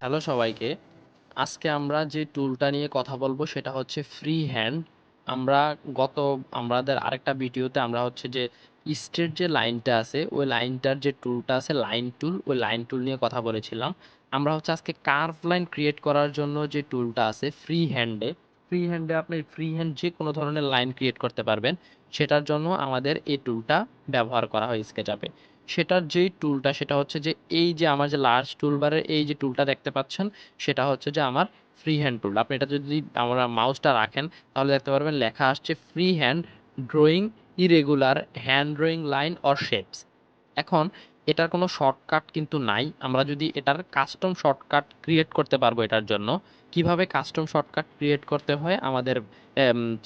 Hello সবাইকে। আজকে আমরা যে টুলটা নিয়ে কথা বলবো সেটা হচ্ছে ফ্রি হ্যান্ড। আমরা গত আমাদের আরেকটা ভিডিওতে আমরা হচ্ছে যে স্ট্রেট যে লাইনটা আছে ওই লাইনটার যে টুলটা আছে লাইন টুল, ওই লাইন টুল নিয়ে কথা বলেছিলাম। আমরা হচ্ছে আজকে কার্ভ লাইন ক্রিয়েট করার জন্য যে টুলটা আছে ফ্রি হ্যান্ডে আপনি ফ্রি হ্যান্ড যে কোনো ধরনের লাইন ক্রিয়েট করতে পারবেন। সেটার জন্য আমাদের এই টুলটা ব্যবহার করা হয় স্কেচআপে। সেটার যেই টুলটা সেটা হচ্ছে যে এই যে আমার যে লার্জ টুলবারের এই যে টুলটা দেখতে পাচ্ছেন, সেটা হচ্ছে যে আমার ফ্রি হ্যান্ড টুল। আপনি এটা যদি আমরা মাউসটা রাখেন তাহলে দেখতে পারবেন লেখা আসছে free hand drawing irregular hand drawing line or shapes. এখন এটার কোনো শর্টকাট কিন্তু নাই। আমরা যদি এটার কাস্টম শর্টকাট ক্রিয়েট করতে পারবো এটার জন্য। কিভাবে কাস্টম শর্টকাট ক্রিয়েট করতে হয় আমাদের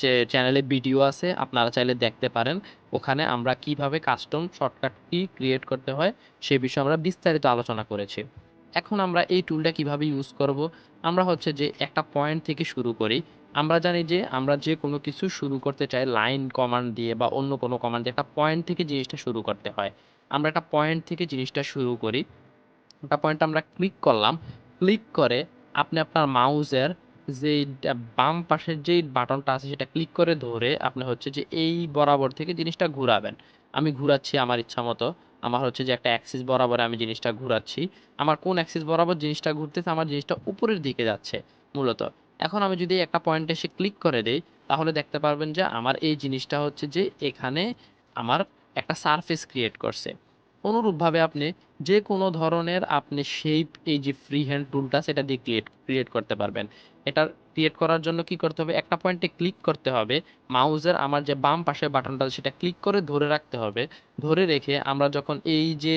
যে চ্যানেলে ভিডিও আছে, আপনারা চাইলে দেখতে পারেন। ওখানে আমরা কিভাবে কাস্টম শর্টকাটটি ক্রিয়েট করতে হয় সে বিষয়ে আমরা বিস্তারিত আলোচনা করেছি। এখন আমরা এই টুলটা কিভাবে ইউজ করব? আমরা হচ্ছে যে একটা পয়েন্ট থেকে শুরু করি। আমরা জানি যে আমরা যে কোনো কিছু শুরু করতে চাই লাইন কমান্ড দিয়ে বা অন্য কোনো কমান্ড দিয়ে একটা পয়েন্ট থেকে জিনিসটা শুরু করতে হয়। আমরা একটা পয়েন্ট থেকে জিনিসটা শুরু করি। একটা পয়েন্ট আমরা ক্লিক করলাম। ক্লিক করে আপনি আপনার মাউসের যেই বাম পাশের যেই বাটনটা আছে সেটা ক্লিক করে ধরে আপনি হচ্ছে যে এই বরাবর থেকে জিনিসটা ঘুরাবেন। আমি ঘুরাচ্ছি আমার ইচ্ছামতো। আমার হচ্ছে যে একটা অ্যাক্সিস বরাবর আমি জিনিসটা ঘুরাচ্ছি। আমার কোন অ্যাক্সিস বরাবর জিনিসটা ঘুরতেছে, আমার জিনিসটা উপরের দিকে যাচ্ছে মূলত। এখন আমি যদি একটা পয়েন্টে এসে ক্লিক করে দেই, তাহলে দেখতে পারবেন যে আমার এই জিনিসটা হচ্ছে যে এখানে আমার একটা সারফেস ক্রিয়েট করছে। অনুরূপভাবে আপনি যে কোনো ধরনের আপনি শেপ এই যে ফ্রি হ্যান্ড টুলটা সেটা দিয়ে ক্রিয়েট করতে পারবেন। এটা ক্রিয়েট করার জন্য কি করতে হবে? একটা পয়েন্টে ক্লিক করতে হবে। মাউসের আমার যে বাম পাশের বাটনটা সেটা ক্লিক করে ধরে রাখতে হবে। ধরে রেখে আমরা যখন এই যে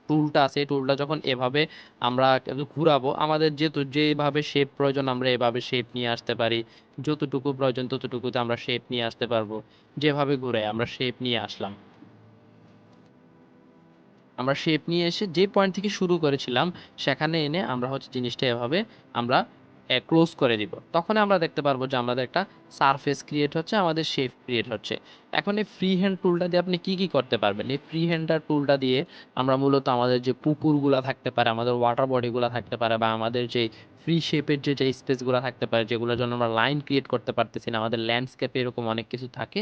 টুলটা আছে, এই টুলটা যখন এভাবে আমরা ঘুরাবো, আমাদের যেভাবে শেপ প্রয়োজন আমরা এভাবে শেপ নিয়ে আসতে পারি। যতটুকু প্রয়োজন ততটুকুতে আমরা শেপ নিয়ে আসতে পারবো। যেভাবে ঘুরে আমরা শেপ নিয়ে আসলাম। আমরা শেপ নিয়ে এসে যে পয়েন্ট থেকে শুরু করেছিলাম সেখানে এনে আমরা হচ্ছে জিনিসটা এভাবে আমরা ক্লোজ করে দিব। তখন আমরা দেখতে পারবো যে আমাদের একটা সারফেস ক্রিয়েট হচ্ছে, আমাদের শেপ ক্রিয়েট হচ্ছে। এখন এই ফ্রি হ্যান্ড টুলটা দিয়ে আপনি কি কি করতে পারবেন? এই ফ্রি হ্যান্ডার টুলটা দিয়ে আমরা মূলত আমাদের যে পুকুরগুলা থাকতে পারে, আমাদের ওয়াটার বডিগুলা থাকতে পারে, বা আমাদের যে ফ্রি শেপের যে স্পেসগুলো থাকতে পারে যেগুলোর জন্য আমরা লাইন ক্রিয়েট করতে পারতেছি না, আমাদের ল্যান্ডস্কেপে এরকম অনেক কিছু থাকে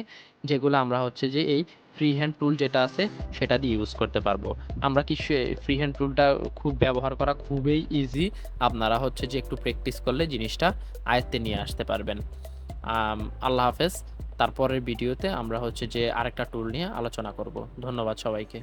যেগুলো আমরা হচ্ছে যে এই ফ্রি হ্যান্ড টুল যেটা আছে সেটা দিয়ে ইউজ করতে পারবো। আমরা কি ফ্রি হ্যান্ড টুলটা খুব ব্যবহার করা খুবই ইজি। আপনারা হচ্ছে যে একটু প্র্যাকটিস করলে জিনিসটা আয়ত্তে নিয়ে আসতে পারবেন। আল্লাহ হাফেজ। তারপরের ভিডিওতে আমরা হচ্ছে যে আরেকটা টুল নিয়ে আলোচনা করব। ধন্যবাদ সবাইকে।